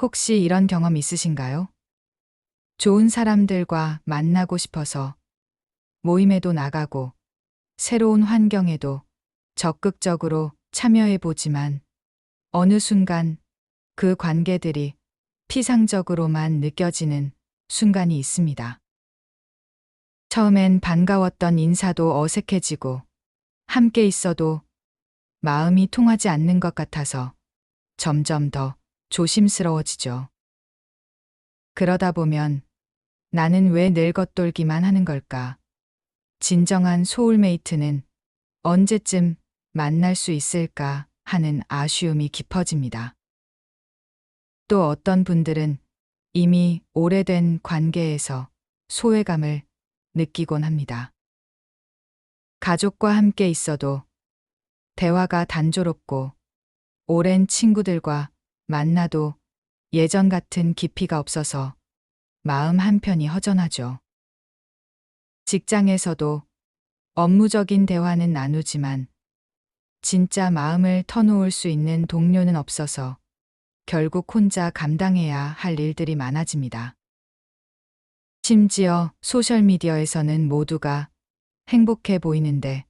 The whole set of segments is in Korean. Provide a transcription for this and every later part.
혹시 이런 경험 있으신가요? 좋은 사람들과 만나고 싶어서 모임에도 나가고 새로운 환경에도 적극적으로 참여해 보지만 어느 순간 그 관계들이 피상적으로만 느껴지는 순간이 있습니다. 처음엔 반가웠던 인사도 어색해지고 함께 있어도 마음이 통하지 않는 것 같아서 점점 더 조심스러워지죠. 그러다 보면 나는 왜 늘 겉돌기만 하는 걸까? 진정한 소울메이트는 언제쯤 만날 수 있을까 하는 아쉬움이 깊어집니다. 또 어떤 분들은 이미 오래된 관계에서 소외감을 느끼곤 합니다. 가족과 함께 있어도 대화가 단조롭고 오랜 친구들과 만나도 예전 같은 깊이가 없어서 마음 한편이 허전하죠. 직장에서도 업무적인 대화는 나누지만 진짜 마음을 터놓을 수 있는 동료는 없어서 결국 혼자 감당해야 할 일들이 많아집니다. 심지어 소셜미디어에서는 모두가 행복해 보이는데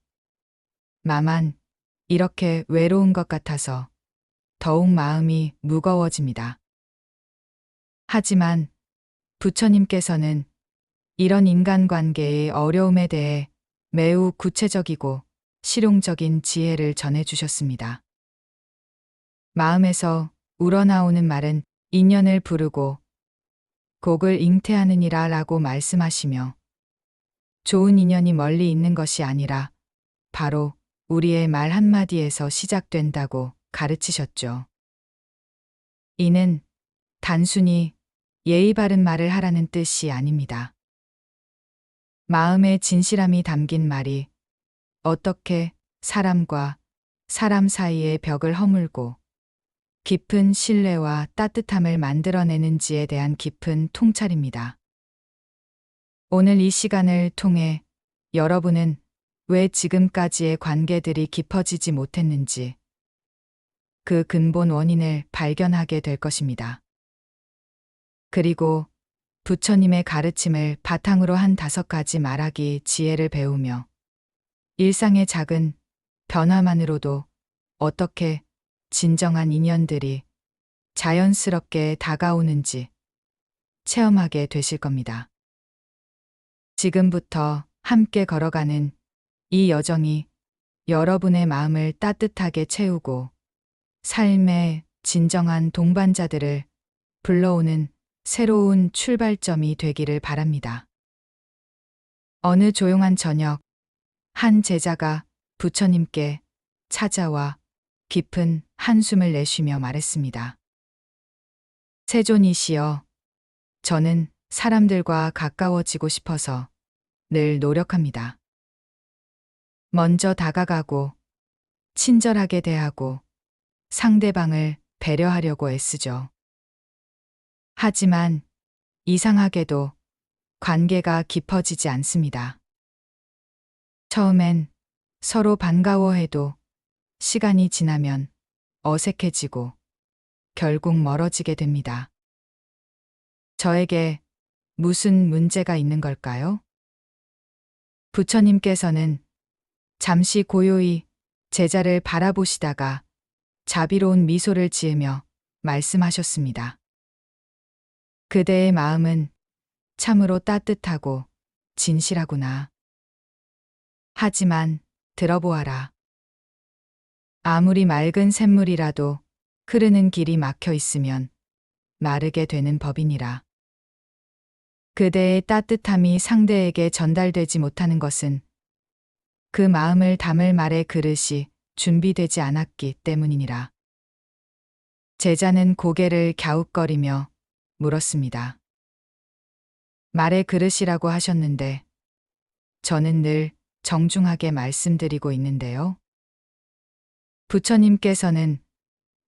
나만 이렇게 외로운 것 같아서 더욱 마음이 무거워집니다. 하지만 부처님께서는 이런 인간관계의 어려움에 대해 매우 구체적이고 실용적인 지혜를 전해주셨습니다. 마음에서 우러나오는 말은 인연을 부르고 곡을 잉태하느니라 라고 말씀하시며 좋은 인연이 멀리 있는 것이 아니라 바로 우리의 말 한마디에서 시작된다고 가르치셨죠. 이는 단순히 예의 바른 말을 하라는 뜻이 아닙니다. 마음의 진실함이 담긴 말이 어떻게 사람과 사람 사이의 벽을 허물고 깊은 신뢰와 따뜻함을 만들어내는지에 대한 깊은 통찰입니다. 오늘 이 시간을 통해 여러분은 왜 지금까지의 관계들이 깊어지지 못했는지 그 근본 원인을 발견하게 될 것입니다. 그리고 부처님의 가르침을 바탕으로 한 5가지 말하기 지혜를 배우며 일상의 작은 변화만으로도 어떻게 진정한 인연들이 자연스럽게 다가오는지 체험하게 되실 겁니다. 지금부터 함께 걸어가는 이 여정이 여러분의 마음을 따뜻하게 채우고 삶의 진정한 동반자들을 불러오는 새로운 출발점이 되기를 바랍니다. 어느 조용한 저녁, 한 제자가 부처님께 찾아와 깊은 한숨을 내쉬며 말했습니다. 세존이시여, 저는 사람들과 가까워지고 싶어서 늘 노력합니다. 먼저 다가가고 친절하게 대하고 상대방을 배려하려고 애쓰죠. 하지만 이상하게도 관계가 깊어지지 않습니다. 처음엔 서로 반가워해도 시간이 지나면 어색해지고 결국 멀어지게 됩니다. 저에게 무슨 문제가 있는 걸까요? 부처님께서는 잠시 고요히 제자를 바라보시다가 자비로운 미소를 지으며 말씀하셨습니다. 그대의 마음은 참으로 따뜻하고 진실하구나. 하지만 들어보아라. 아무리 맑은 샘물이라도 흐르는 길이 막혀 있으면 마르게 되는 법이니라. 그대의 따뜻함이 상대에게 전달되지 못하는 것은 그 마음을 담을 말의 그릇이 준비되지 않았기 때문이니라. 제자는 고개를 갸웃거리며 물었습니다. 말의 그릇이라고 하셨는데 저는 늘 정중하게 말씀드리고 있는데요. 부처님께서는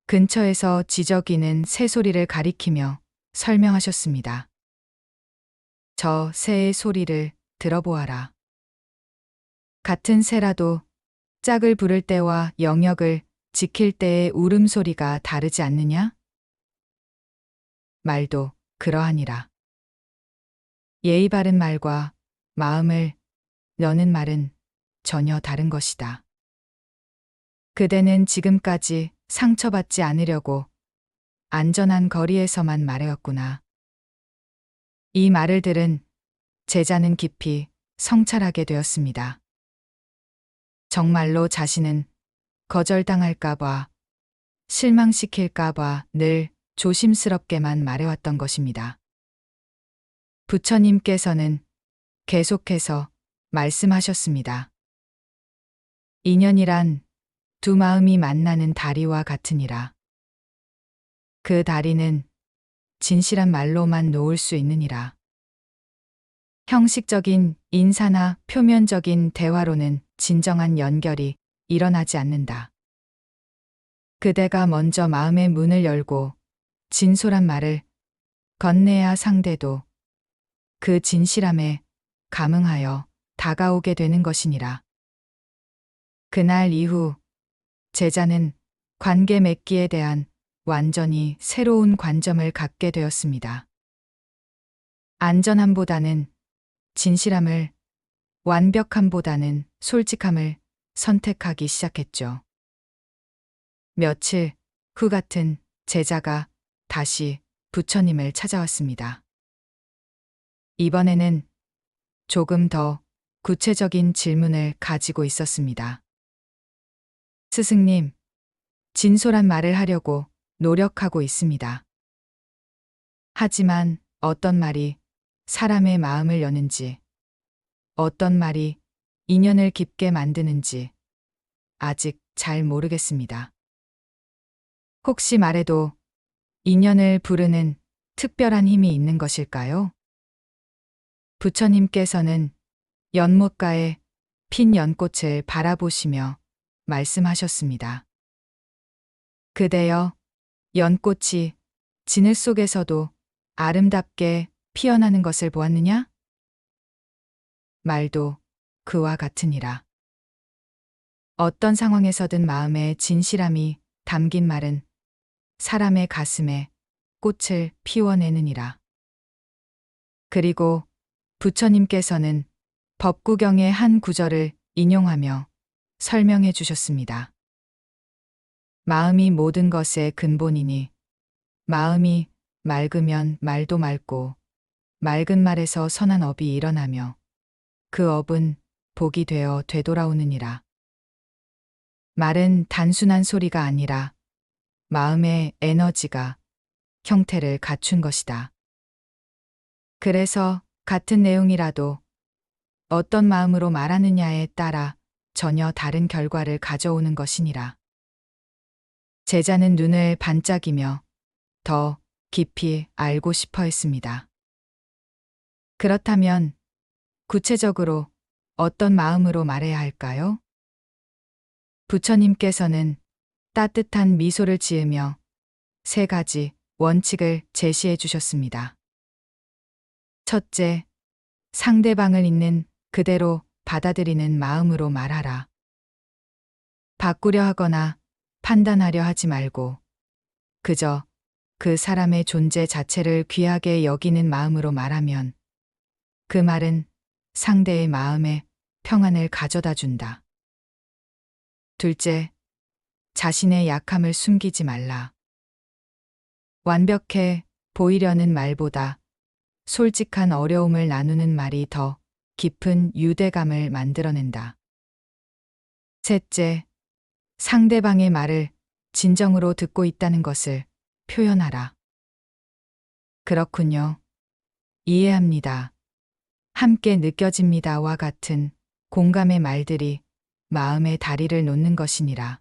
근처에서 지저귀는 새소리를 가리키며 설명하셨습니다. 저 새의 소리를 들어보아라. 같은 새라도 짝을 부를 때와 영역을 지킬 때의 울음소리가 다르지 않느냐? 말도 그러하니라. 예의 바른 말과 마음을 여는 말은 전혀 다른 것이다. 그대는 지금까지 상처받지 않으려고 안전한 거리에서만 말해왔구나. 이 말을 들은 제자는 깊이 성찰하게 되었습니다. 정말로 자신은 거절당할까봐, 실망시킬까봐 늘 조심스럽게만 말해왔던 것입니다. 부처님께서는 계속해서 말씀하셨습니다. 인연이란 두 마음이 만나는 다리와 같으니라. 그 다리는 진실한 말로만 놓을 수 있느니라. 형식적인 인사나 표면적인 대화로는 진정한 연결이 일어나지 않는다. 그대가 먼저 마음의 문을 열고 진솔한 말을 건네야 상대도 그 진실함에 감응하여 다가오게 되는 것이니라. 그날 이후 제자는 관계 맺기에 대한 완전히 새로운 관점을 갖게 되었습니다. 안전함보다는 진실함을, 완벽함보다는 솔직함을 선택하기 시작했죠. 며칠 후 같은 제자가 다시 부처님을 찾아왔습니다. 이번에는 조금 더 구체적인 질문을 가지고 있었습니다. 스승님, 진솔한 말을 하려고 노력하고 있습니다. 하지만 어떤 말이 사람의 마음을 여는지, 어떤 말이 인연을 깊게 만드는지 아직 잘 모르겠습니다. 혹시 말해도 인연을 부르는 특별한 힘이 있는 것일까요? 부처님께서는 연못가에 핀 연꽃을 바라보시며 말씀하셨습니다. 그대여, 연꽃이 진흙 속에서도 아름답게 피어나는 것을 보았느냐? 말도 그와 같으니라. 어떤 상황에서든 마음의 진실함이 담긴 말은 사람의 가슴에 꽃을 피워내느니라. 그리고 부처님께서는 법구경의 한 구절을 인용하며 설명해 주셨습니다. 마음이 모든 것의 근본이니 마음이 맑으면 말도 맑고 맑은 말에서 선한 업이 일어나며 그 업은 복이 되어 되돌아오느니라. 말은 단순한 소리가 아니라 마음의 에너지가 형태를 갖춘 것이다. 그래서 같은 내용이라도 어떤 마음으로 말하느냐에 따라 전혀 다른 결과를 가져오는 것이니라. 제자는 눈을 반짝이며 더 깊이 알고 싶어 했습니다. 그렇다면 구체적으로 어떤 마음으로 말해야 할까요? 부처님께서는 따뜻한 미소를 지으며 3가지 원칙을 제시해 주셨습니다. 첫째, 상대방을 있는 그대로 받아들이는 마음으로 말하라. 바꾸려 하거나 판단하려 하지 말고 그저 그 사람의 존재 자체를 귀하게 여기는 마음으로 말하면 그 말은 상대의 마음에 평안을 가져다 준다. 둘째, 자신의 약함을 숨기지 말라. 완벽해 보이려는 말보다 솔직한 어려움을 나누는 말이 더 깊은 유대감을 만들어낸다. 셋째, 상대방의 말을 진정으로 듣고 있다는 것을 표현하라. 그렇군요. 이해합니다. 함께 느껴집니다와 같은 공감의 말들이 마음의 다리를 놓는 것이니라.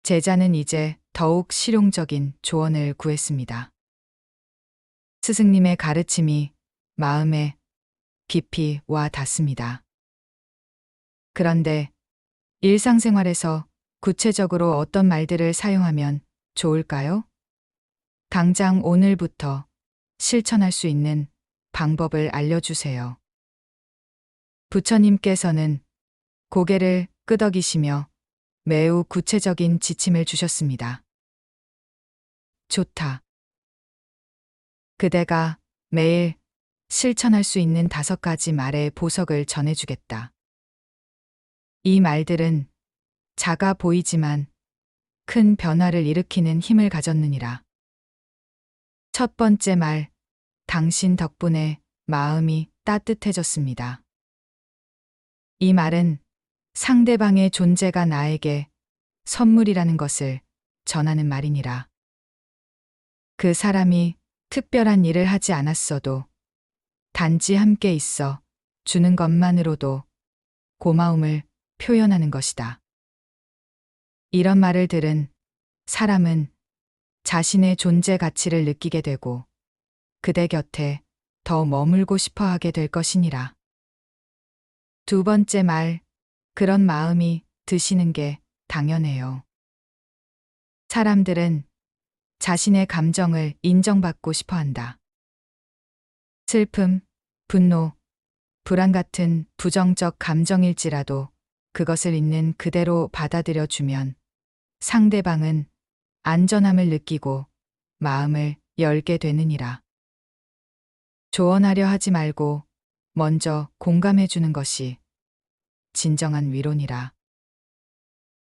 제자는 이제 더욱 실용적인 조언을 구했습니다. 스승님의 가르침이 마음에 깊이 와 닿습니다. 그런데 일상생활에서 구체적으로 어떤 말들을 사용하면 좋을까요? 당장 오늘부터 실천할 수 있는 방법을 알려주세요. 부처님께서는 고개를 끄덕이시며 매우 구체적인 지침을 주셨습니다. 좋다. 그대가 매일 실천할 수 있는 5가지 말의 보석을 전해주겠다. 이 말들은 작아 보이지만 큰 변화를 일으키는 힘을 가졌느니라. 첫 번째 말, 당신 덕분에 마음이 따뜻해졌습니다. 이 말은 상대방의 존재가 나에게 선물이라는 것을 전하는 말이니라. 그 사람이 특별한 일을 하지 않았어도 단지 함께 있어 주는 것만으로도 고마움을 표현하는 것이다. 이런 말을 들은 사람은 자신의 존재 가치를 느끼게 되고 그대 곁에 더 머물고 싶어 하게 될 것이니라. 두 번째 말, 그런 마음이 드시는 게 당연해요. 사람들은 자신의 감정을 인정받고 싶어 한다. 슬픔, 분노, 불안 같은 부정적 감정일지라도 그것을 있는 그대로 받아들여 주면 상대방은 안전함을 느끼고 마음을 열게 되느니라. 조언하려 하지 말고 먼저 공감해 주는 것이 진정한 위로니라.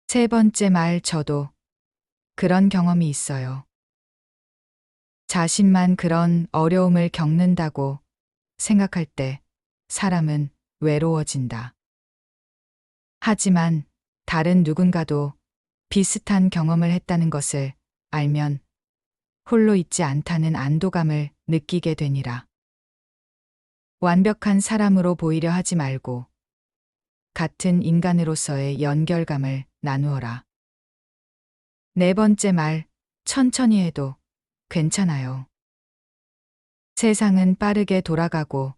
세 번째 말, 저도 그런 경험이 있어요. 자신만 그런 어려움을 겪는다고 생각할 때 사람은 외로워진다. 하지만 다른 누군가도 비슷한 경험을 했다는 것을 알면 홀로 있지 않다는 안도감을 느끼게 되니라. 완벽한 사람으로 보이려 하지 말고 같은 인간으로서의 연결감을 나누어라. 네 번째 말, 천천히 해도 괜찮아요. 세상은 빠르게 돌아가고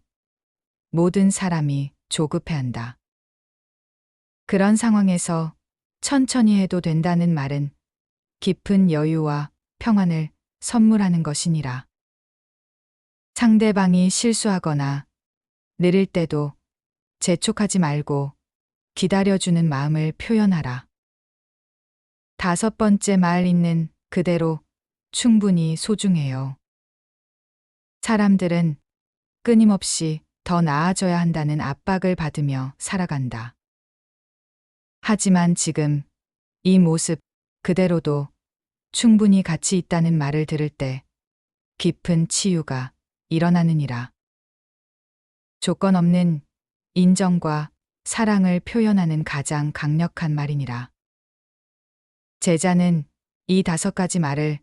모든 사람이 조급해한다. 그런 상황에서 천천히 해도 된다는 말은 깊은 여유와 평안을 선물하는 것이니라. 상대방이 실수하거나 느릴 때도 재촉하지 말고 기다려주는 마음을 표현하라. 다섯 번째 말, 있는 그대로 충분히 소중해요. 사람들은 끊임없이 더 나아져야 한다는 압박을 받으며 살아간다. 하지만 지금 이 모습 그대로도 충분히 가치 있다는 말을 들을 때 깊은 치유가 일어나느니라. 조건 없는 인정과 사랑을 표현하는 가장 강력한 말이니라. 제자는 이 5가지 말을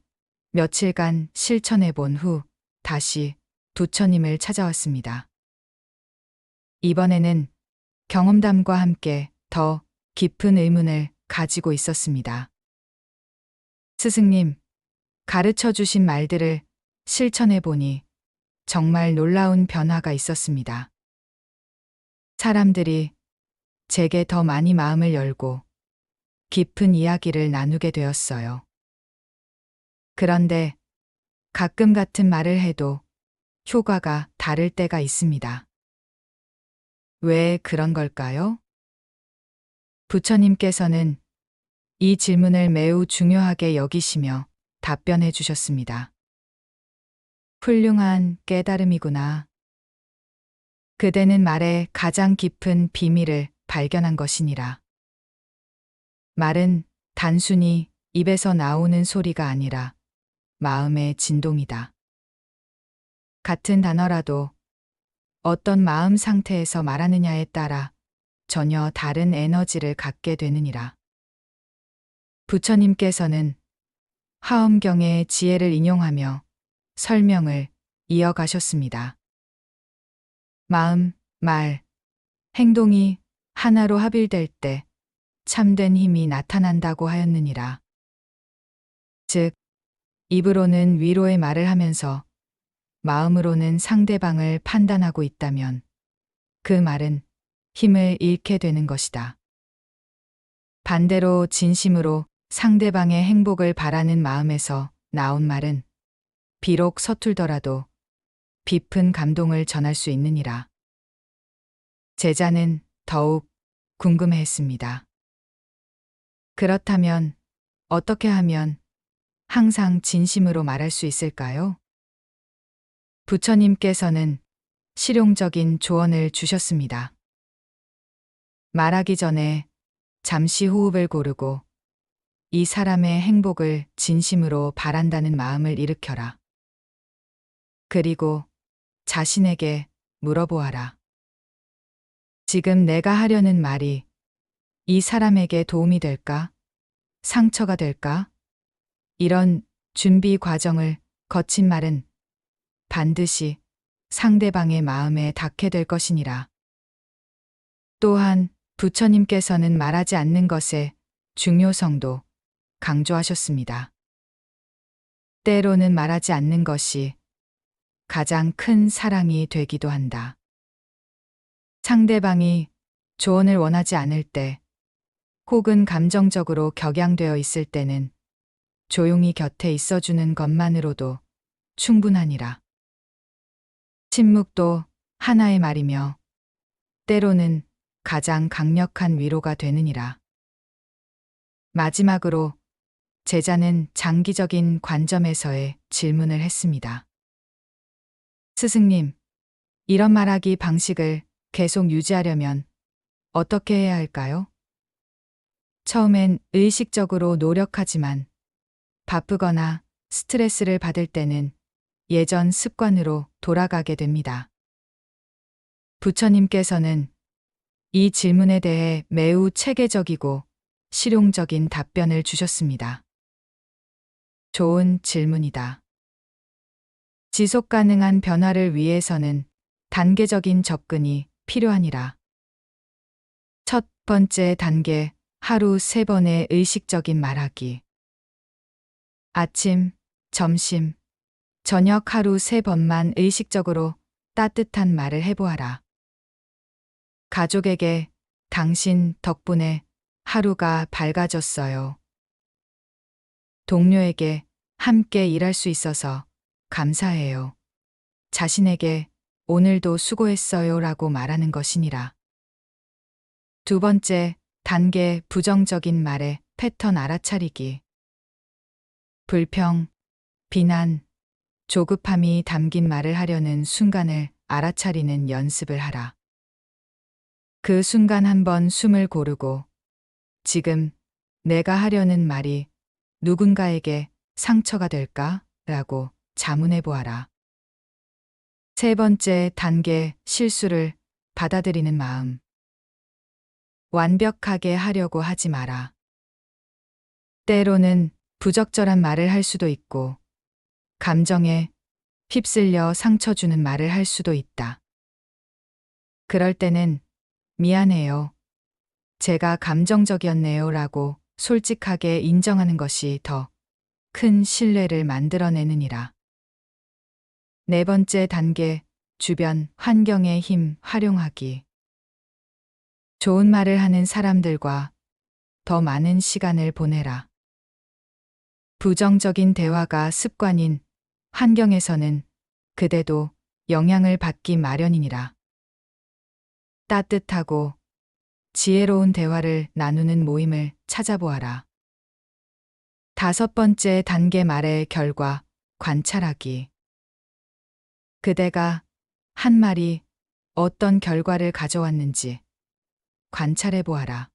며칠간 실천해 본 후 다시 부처님을 찾아왔습니다. 이번에는 경험담과 함께 더 깊은 의문을 가지고 있었습니다. 스승님, 가르쳐 주신 말들을 실천해 보니 정말 놀라운 변화가 있었습니다. 사람들이 제게 더 많이 마음을 열고 깊은 이야기를 나누게 되었어요. 그런데 가끔 같은 말을 해도 효과가 다를 때가 있습니다. 왜 그런 걸까요? 부처님께서는 이 질문을 매우 중요하게 여기시며 답변해 주셨습니다. 훌륭한 깨달음이구나. 그대는 말의 가장 깊은 비밀을 발견한 것이니라. 말은 단순히 입에서 나오는 소리가 아니라 마음의 진동이다. 같은 단어라도 어떤 마음 상태에서 말하느냐에 따라 전혀 다른 에너지를 갖게 되느니라. 부처님께서는 화엄경의 지혜를 인용하며 설명을 이어가셨습니다. 마음, 말, 행동이 하나로 합일될 때 참된 힘이 나타난다고 하였느니라. 즉, 입으로는 위로의 말을 하면서 마음으로는 상대방을 판단하고 있다면 그 말은 힘을 잃게 되는 것이다. 반대로 진심으로 상대방의 행복을 바라는 마음에서 나온 말은 비록 서툴더라도 깊은 감동을 전할 수 있느니라. 제자는 더욱 궁금해했습니다. 그렇다면 어떻게 하면 항상 진심으로 말할 수 있을까요? 부처님께서는 실용적인 조언을 주셨습니다. 말하기 전에 잠시 호흡을 고르고 이 사람의 행복을 진심으로 바란다는 마음을 일으켜라. 그리고 자신에게 물어보아라. 지금 내가 하려는 말이 이 사람에게 도움이 될까? 상처가 될까? 이런 준비 과정을 거친 말은 반드시 상대방의 마음에 닿게 될 것이니라. 또한 부처님께서는 말하지 않는 것의 중요성도 강조하셨습니다. 때로는 말하지 않는 것이 가장 큰 사랑이 되기도 한다. 상대방이 조언을 원하지 않을 때, 혹은 감정적으로 격양되어 있을 때는 조용히 곁에 있어주는 것만으로도 충분하니라. 침묵도 하나의 말이며 때로는 가장 강력한 위로가 되느니라. 마지막으로 제자는 장기적인 관점에서의 질문을 했습니다. 스승님, 이런 말하기 방식을 계속 유지하려면 어떻게 해야 할까요? 처음엔 의식적으로 노력하지만 바쁘거나 스트레스를 받을 때는 예전 습관으로 돌아가게 됩니다. 부처님께서는 이 질문에 대해 매우 체계적이고 실용적인 답변을 주셨습니다. 좋은 질문이다. 지속 가능한 변화를 위해서는 단계적인 접근이 필요하니라. 첫 번째 단계, 하루 3번의 의식적인 말하기. 아침, 점심, 저녁 하루 3번만 의식적으로 따뜻한 말을 해보아라. 가족에게 당신 덕분에 하루가 밝아졌어요. 동료에게 함께 일할 수 있어서 감사해요. 자신에게 오늘도 수고했어요 라고 말하는 것이니라. 두 번째 단계, 부정적인 말의 패턴 알아차리기. 불평, 비난, 조급함이 담긴 말을 하려는 순간을 알아차리는 연습을 하라. 그 순간 한번 숨을 고르고 지금 내가 하려는 말이 누군가에게 상처가 될까? 라고 자문해 보아라. 세 번째 단계, 실수를 받아들이는 마음. 완벽하게 하려고 하지 마라. 때로는 부적절한 말을 할 수도 있고 감정에 휩쓸려 상처 주는 말을 할 수도 있다. 그럴 때는 미안해요. 제가 감정적이었네요 라고 솔직하게 인정하는 것이 더 큰 신뢰를 만들어내느니라. 네 번째 단계, 주변 환경의 힘 활용하기. 좋은 말을 하는 사람들과 더 많은 시간을 보내라. 부정적인 대화가 습관인 환경에서는 그대도 영향을 받기 마련이니라. 따뜻하고 지혜로운 대화를 나누는 모임을 찾아보아라. 다섯 번째 단계, 말의 결과 관찰하기. 그대가 한 말이 어떤 결과를 가져왔는지 관찰해 보아라.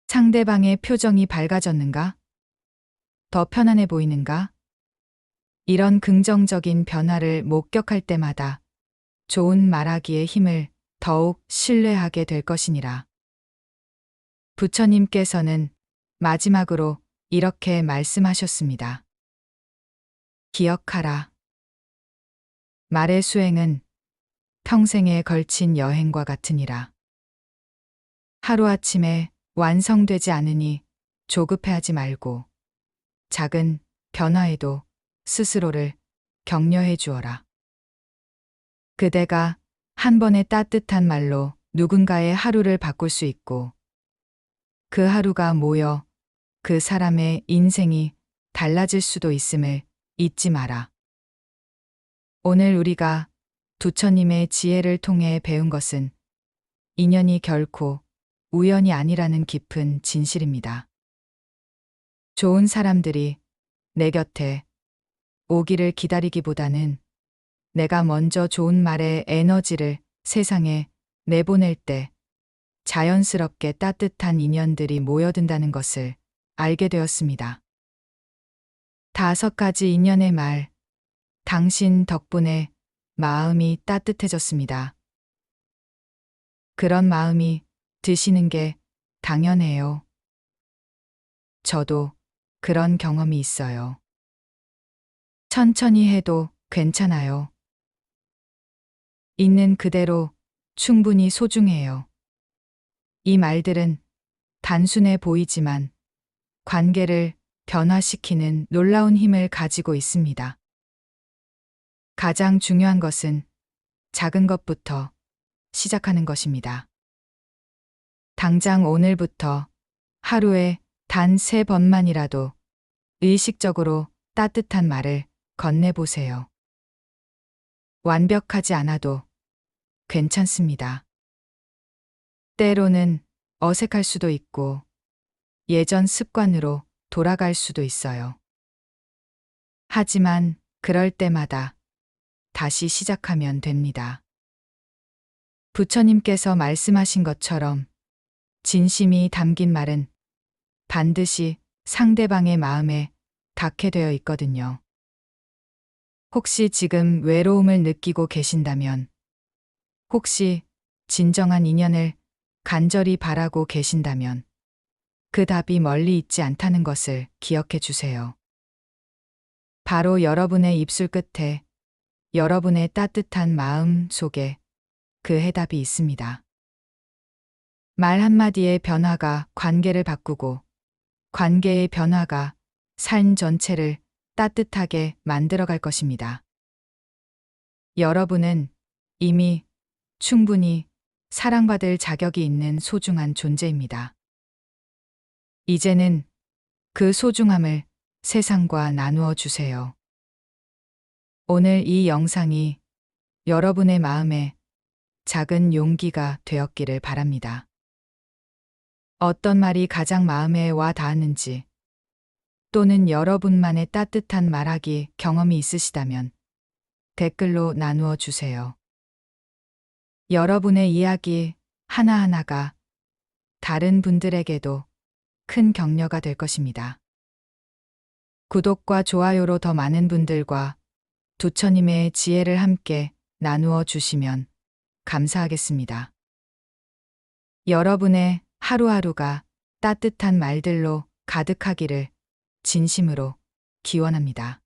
상대방의 표정이 밝아졌는가? 더 편안해 보이는가? 이런 긍정적인 변화를 목격할 때마다 좋은 말하기의 힘을 더욱 신뢰하게 될 것이니라. 부처님께서는 마지막으로 이렇게 말씀하셨습니다. 기억하라. 말의 수행은 평생에 걸친 여행과 같으니라. 하루아침에 완성되지 않으니 조급해하지 말고 작은 변화에도 스스로를 격려해 주어라. 그대가 한 번의 따뜻한 말로 누군가의 하루를 바꿀 수 있고 그 하루가 모여 그 사람의 인생이 달라질 수도 있음을 잊지 마라. 오늘 우리가 부처님의 지혜를 통해 배운 것은 인연이 결코 우연이 아니라는 깊은 진실입니다. 좋은 사람들이 내 곁에 오기를 기다리기보다는 내가 먼저 좋은 말에 에너지를 세상에 내보낼 때 자연스럽게 따뜻한 인연들이 모여든다는 것을 알게 되었습니다. 5가지 인연의 말. 당신 덕분에 마음이 따뜻해졌습니다. 그런 마음이 드시는 게 당연해요. 저도 그런 경험이 있어요. 천천히 해도 괜찮아요. 있는 그대로 충분히 소중해요. 이 말들은 단순해 보이지만 관계를 변화시키는 놀라운 힘을 가지고 있습니다. 가장 중요한 것은 작은 것부터 시작하는 것입니다. 당장 오늘부터 하루에 단 3번만이라도 의식적으로 따뜻한 말을 건네보세요. 완벽하지 않아도 괜찮습니다. 때로는 어색할 수도 있고 예전 습관으로 돌아갈 수도 있어요. 하지만 그럴 때마다 다시 시작하면 됩니다. 부처님께서 말씀하신 것처럼 진심이 담긴 말은 반드시 상대방의 마음에 닿게 되어 있거든요. 혹시 지금 외로움을 느끼고 계신다면, 혹시 진정한 인연을 간절히 바라고 계신다면, 그 답이 멀리 있지 않다는 것을 기억해 주세요. 바로 여러분의 입술 끝에, 여러분의 따뜻한 마음 속에 그 해답이 있습니다. 말 한마디의 변화가 관계를 바꾸고, 관계의 변화가 삶 전체를 따뜻하게 만들어갈 것입니다. 여러분은 이미 충분히 사랑받을 자격이 있는 소중한 존재입니다. 이제는 그 소중함을 세상과 나누어 주세요. 오늘 이 영상이 여러분의 마음에 작은 용기가 되었기를 바랍니다. 어떤 말이 가장 마음에 와 닿았는지, 또는 여러분만의 따뜻한 말하기 경험이 있으시다면 댓글로 나누어 주세요. 여러분의 이야기 하나하나가 다른 분들에게도 큰 격려가 될 것입니다. 구독과 좋아요로 더 많은 분들과 부처님의 지혜를 함께 나누어 주시면 감사하겠습니다. 여러분의 하루하루가 따뜻한 말들로 가득하기를 진심으로 기원합니다.